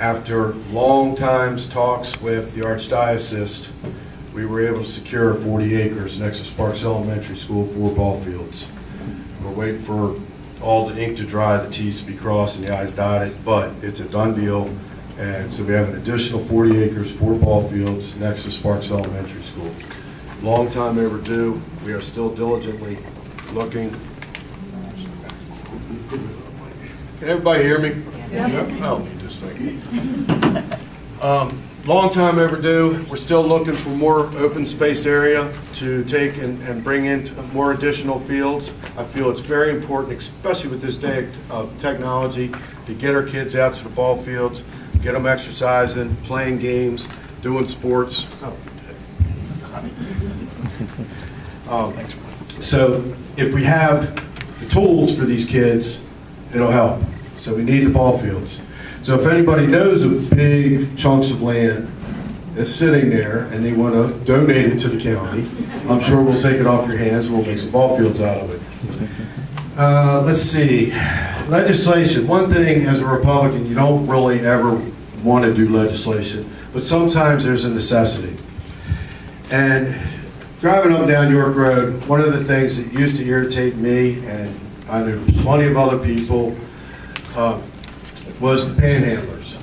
After long times talks with the Archdiocese, we were able to secure 40 acres next to Sparks Elementary School, 4 ball fields. We're waiting for all the ink to dry, the T's to be crossed and the I's dotted, but it's a done deal. And so we have an additional 40 acres, 4 ball fields next to Sparks Elementary School. Long time overdue. We are still diligently looking. Can everybody hear me? Yeah. I don't need this thing. Long time overdue. We're still looking for more open space area to take and bring in more additional fields. I feel it's very important, especially with this day of technology, to get our kids out to the ball fields, get them exercising, playing games, doing sports. So if we have the tools for these kids, it'll help. So we need the ball fields. So if anybody knows of big chunks of land that's sitting there and they want to donate it to the county, I'm sure we'll take it off your hands and we'll make some ball fields out of it. Let's see. Legislation. One thing as a Republican, you don't really ever want to do legislation, but sometimes there's a necessity. And driving up and down York Road, one of the things that used to irritate me, and I knew plenty of other people, was the panhandlers.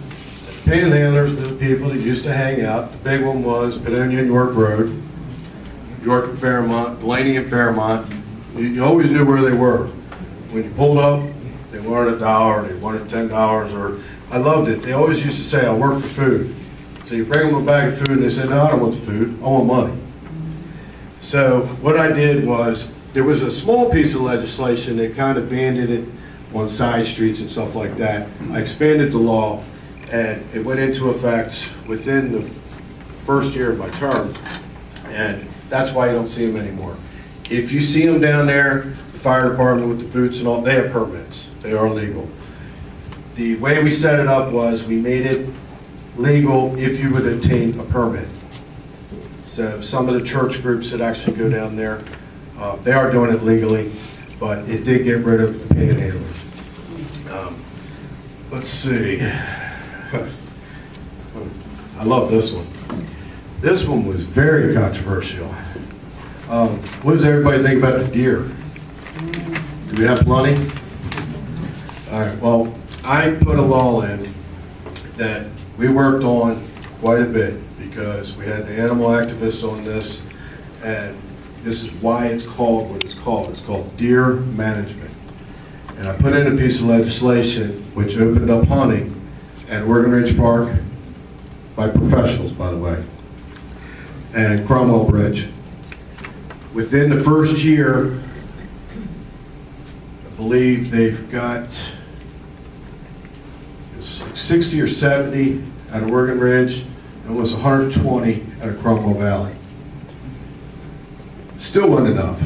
Panhandlers were the people that used to hang out. The big one was Padonia and York Road, York and Fairmont, Blaney and Fairmont. You always knew where they were. When you pulled up, they wanted $1, they wanted $10, or I loved it. They always used to say, I work for food. So you bring them a bag of food and they said, no, I don't want the food, I want money. So what I did was, there was a small piece of legislation that kind of banded it on side streets and stuff like that. I expanded the law, and it went into effect within the first year of my term, and that's why you don't see them anymore. If you see them down there, the fire department with the boots and all, they have permits. They are legal. The way we set it up was we made it legal if you would obtain a permit. So some of the church groups that actually go down there, they are doing it legally, but it did get rid of the panhandlers. Let's see. I love this one. This one was very controversial. What does everybody think about the deer? Do we have plenty? All right, well, I put a law in that we worked on quite a bit because we had the animal activists on this, and this is why it's called what it's called. It's called deer management. And I put in a piece of legislation which opened up hunting at Oregon Ridge Park by professionals, by the way, and Cromwell Bridge. Within the first year, I believe they've got 60 or 70 at Oregon Ridge, and was 120 at Cromwell Valley. Still wasn't enough.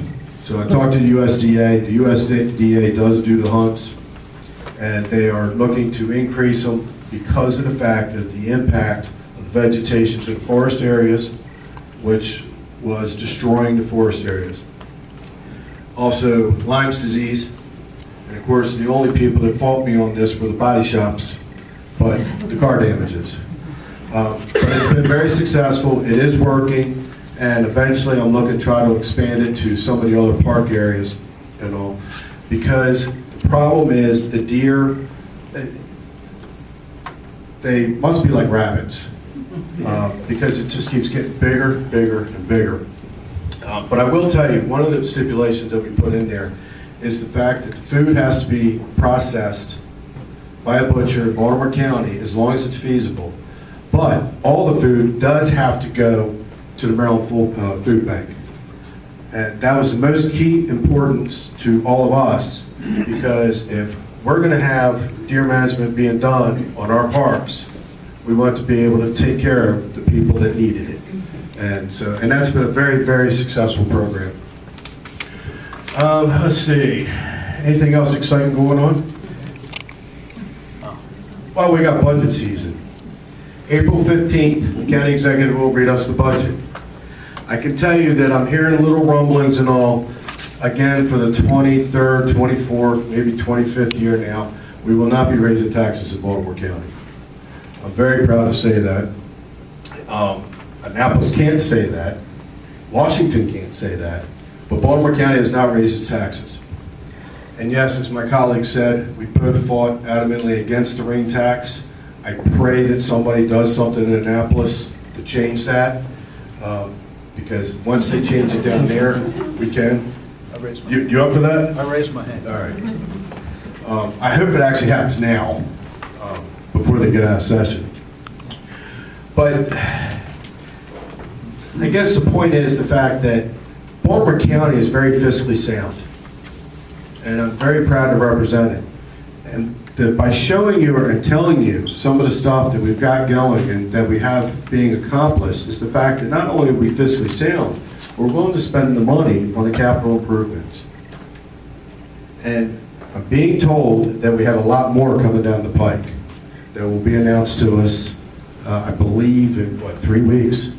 So I talked to the USDA. The USDA does do the hunts, and they are looking to increase them because of the fact of the impact of the vegetation to the forest areas, which was destroying the forest areas. Also, Lyme's disease, and of course the only people that fought me on this were the body shops, but the car damages. But it's been very successful. It is working. And eventually I'm looking to try to expand it to some of the other park areas and all. Because the problem is the deer, they must be like rabbits. Because it just keeps getting bigger, bigger, and bigger. But I will tell you, one of the stipulations that we put in there is the fact that the food has to be processed by a butcher in Baltimore County as long as it's feasible. But all the food does have to go to the Maryland Food Bank. And that was the most key importance to all of us, because if we're going to have deer management being done on our parks, we want to be able to take care of the people that needed it. And that's been a very, very successful program. Let's see, anything else exciting going on? Well, we got budget season. April 15th, the county executive will read us the budget. I can tell you that I'm hearing little rumblings and all, again, for the 23rd, 24th, maybe 25th year now, we will not be raising taxes in Baltimore County. I'm very proud to say that. Annapolis can't say that. Washington can't say that. But Baltimore County has not raised its taxes. And yes, as my colleague said, we both fought adamantly against the rain tax. I pray that somebody does something in Annapolis to change that, because once they change it down there, we can. You up for that? I raised my hand. All right. I hope it actually happens now, before they get out of session. But I guess the point is the fact that Baltimore County is very fiscally sound, and I'm very proud to represent it. And that by showing you and telling you some of the stuff that we've got going and that we have being accomplished is the fact that not only are we fiscally sound, we're willing to spend the money on the capital improvements. And I'm being told that we have a lot more coming down the pike that will be announced to us, I believe, in, 3 weeks?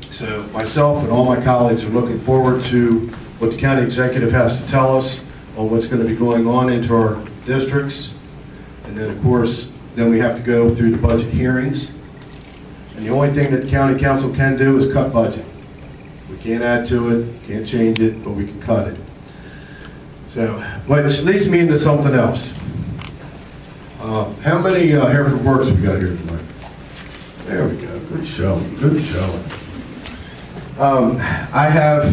So myself and all my colleagues are looking forward to what the county executive has to tell us on what's going to be going on into our districts. And then, of course, then we have to go through the budget hearings. And the only thing that the county council can do is cut budget. We can't add to it, can't change it, but we can cut it. So, which leads me into something else. How many Hereford Works we got here tonight? There we go. Good showing. Good showing. I have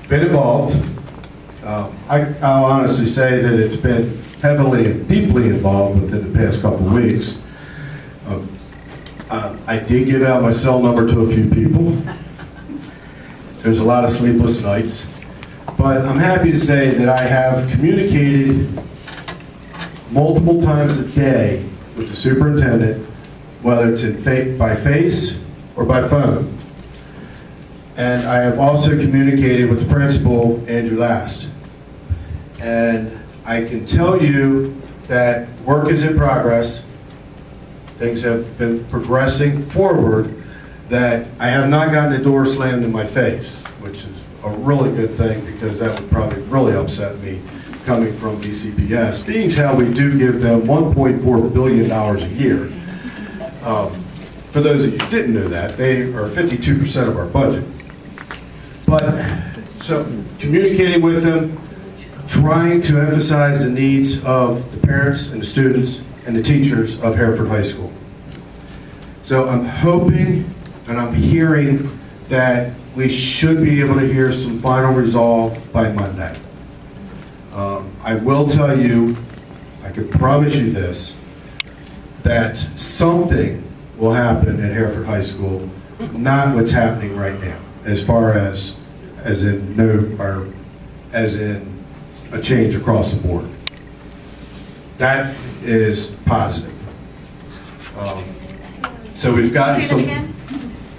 been involved. I'll honestly say that it's been heavily and deeply involved within the past couple of weeks. I did give out my cell number to a few people. There's a lot of sleepless nights. But I'm happy to say that I have communicated multiple times a day with the superintendent, whether it's by face or by phone. And I have also communicated with the principal, Andrew Last. And I can tell you that work is in progress. Things have been progressing forward, that I have not gotten the door slammed in my face, which is a really good thing, because that would probably really upset me coming from BCPS, being how we do give them $1.4 billion a year. For those of you who didn't know that, they are 52% of our budget. But, so, communicating with them, trying to emphasize the needs of the parents and the students and the teachers of Hereford High School. So I'm hoping and I'm hearing that we should be able to hear some final resolve by Monday. I will tell you, I can promise you this, that something will happen at Hereford High School, not what's happening right now, as far as in a change across the board. That is positive. So we've got some.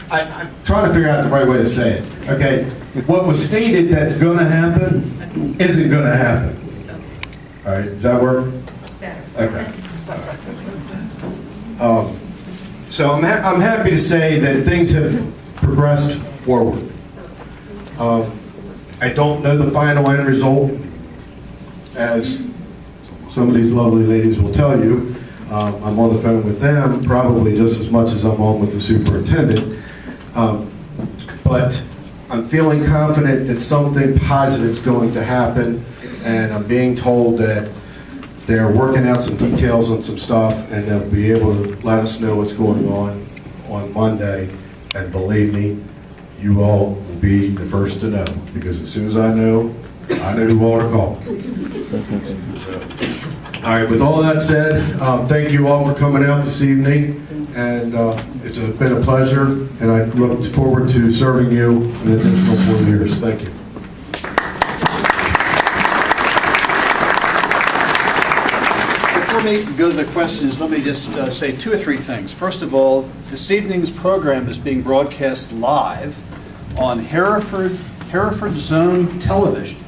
I'm trying to figure out the right way to say it. Okay, what was stated that's going to happen isn't going to happen. All right, does that work? Okay. So I'm happy to say that things have progressed forward. I don't know the final end result, as some of these lovely ladies will tell you. I'm on the phone with them probably just as much as I'm on with the superintendent. But I'm feeling confident that something positive is going to happen, and I'm being told that they're working out some details on some stuff, and they'll be able to let us know what's going on Monday. And believe me, you all will be the first to know, because as soon as I know who all to call. So, all right, with all that said, thank you all for coming out this evening, and it's been a pleasure, and I look forward to serving you an additional 4 years. Thank you. Before we go to the questions, let me just say 2 or 3 things. First of all, this evening's program is being broadcast live on Hereford Zone Television.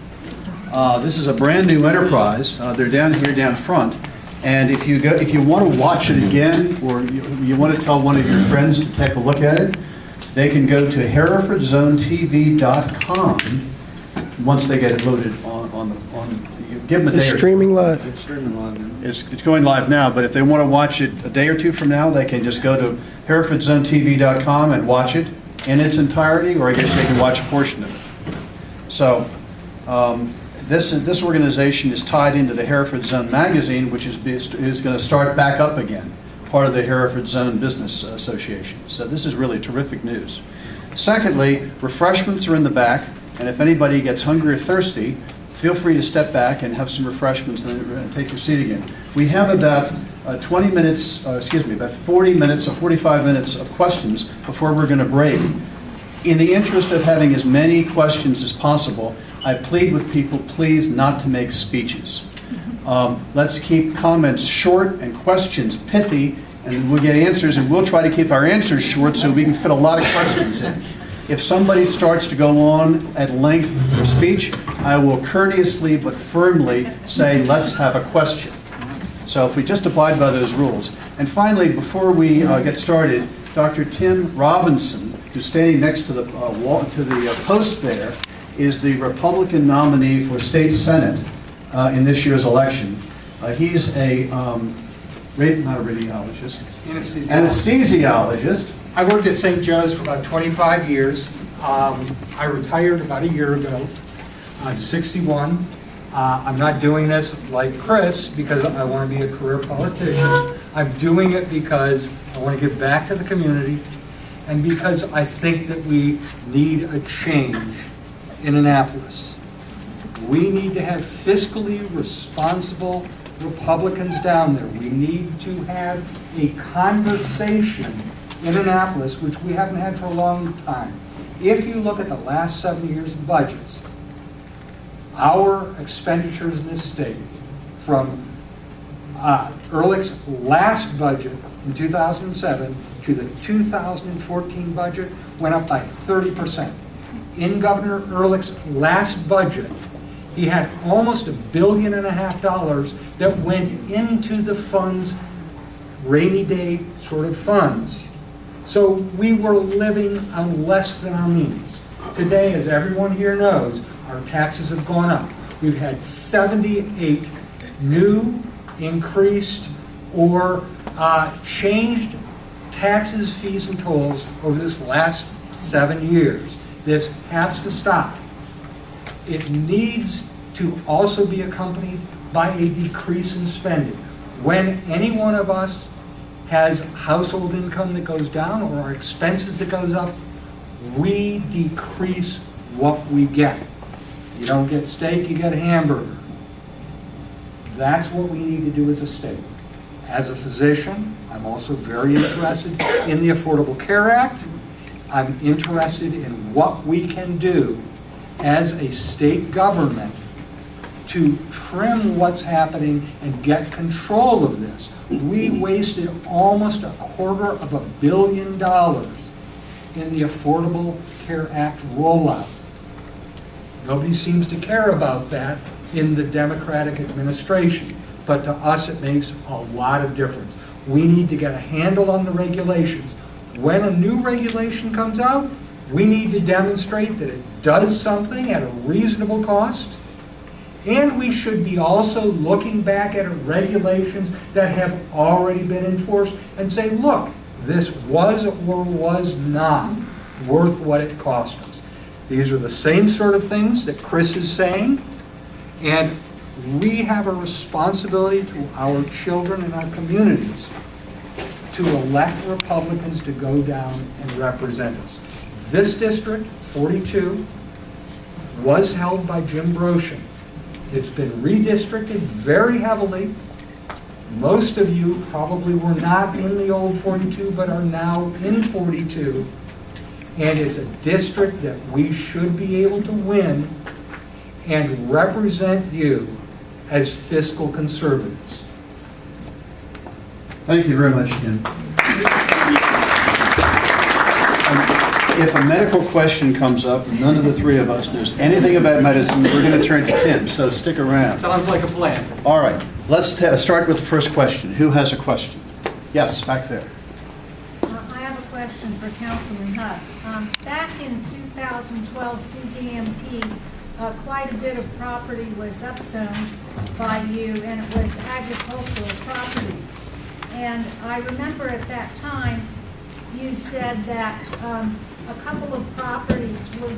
This is a brand new enterprise. They're down here down front. And if you want to watch it again, or you want to tell one of your friends to take a look at it, they can go to HerefordZoneTV.com once they get it loaded on give them a day It's or two. streaming live. It's streaming live now. It's going live now, but if they want to watch it a day or two from now, they can just go to HerefordZoneTV.com and watch it in its entirety, or I guess they can watch a portion of it. So this organization is tied into the Hereford Zone magazine, which is going to start back up again, part of the Hereford Zone Business Association. So this is really terrific news. Secondly, refreshments are in the back, and if anybody gets hungry or thirsty, feel free to step back and have some refreshments and take your seat again. We have about 40 minutes or 45 minutes of questions before we're going to break. In the interest of having as many questions as possible, I plead with people, please not to make speeches. Let's keep comments short and questions pithy, and we'll get answers, and we'll try to keep our answers short so we can fit a lot of questions in. If somebody starts to go on at length for speech, I will courteously but firmly say, let's have a question. So if we just abide by those rules. And finally, before we get started, Dr. Tim Robinson, who's standing next to the post there, is the Republican nominee for state senate in this year's election. He's not a radiologist, anesthesiologist. I worked at St. Joe's for about 25 years. I retired about a year ago. I'm 61. I'm not doing this like Chris because I want to be a career politician. I'm doing it because I want to give back to the community and because I think that we need a change in Annapolis. We need to have fiscally responsible Republicans down there. We need to have a conversation in Annapolis, which we haven't had for a long time. If you look at the last 7 years of budgets, our expenditures in this state, from Ehrlich's last budget in 2007 to the 2014 budget, went up by 30%. In Governor Ehrlich's last budget, he had almost $1.5 billion that went into the funds, rainy day sort of funds. So we were living on less than our means. Today, as everyone here knows, our taxes have gone up. We've had 78 new, increased, or changed taxes, fees, and tolls over this last 7 years. This has to stop. It needs to also be accompanied by a decrease in spending. When any one of us has household income that goes down or our expenses that goes up, we decrease what we get. You don't get steak, you get hamburger. That's what we need to do as a state. As a physician, I'm also very interested in the Affordable Care Act. I'm interested in what we can do as a state government to trim what's happening and get control of this. We wasted almost $250 million in the Affordable Care Act rollout. Nobody seems to care about that in the Democratic administration, but to us it makes a lot of difference. We need to get a handle on the regulations. When a new regulation comes out, we need to demonstrate that it does something at a reasonable cost. And we should be also looking back at regulations that have already been enforced and say, look, this was or was not worth what it cost us. These are the same sort of things that Chris is saying, and we have a responsibility to our children and our communities to elect Republicans to go down and represent us. This district, 42, was held by Jim Broshin. It's been redistricted very heavily. Most of you probably were not in the old 42, but are now in 42. And it's a district that we should be able to win and represent you as fiscal conservatives. Thank you very much, Tim. If a medical question comes up, and none of the three of us knows anything about medicine, we're going to turn to Tim, so stick around. Sounds like a plan. All right, let's start with the first question. Who has a question? Yes, back there. I have a question for Councilman Huff. Back in 2012 CZMP, quite a bit of property was upzoned by you, and it was agricultural property. And I remember at that time, you said that a couple of properties were going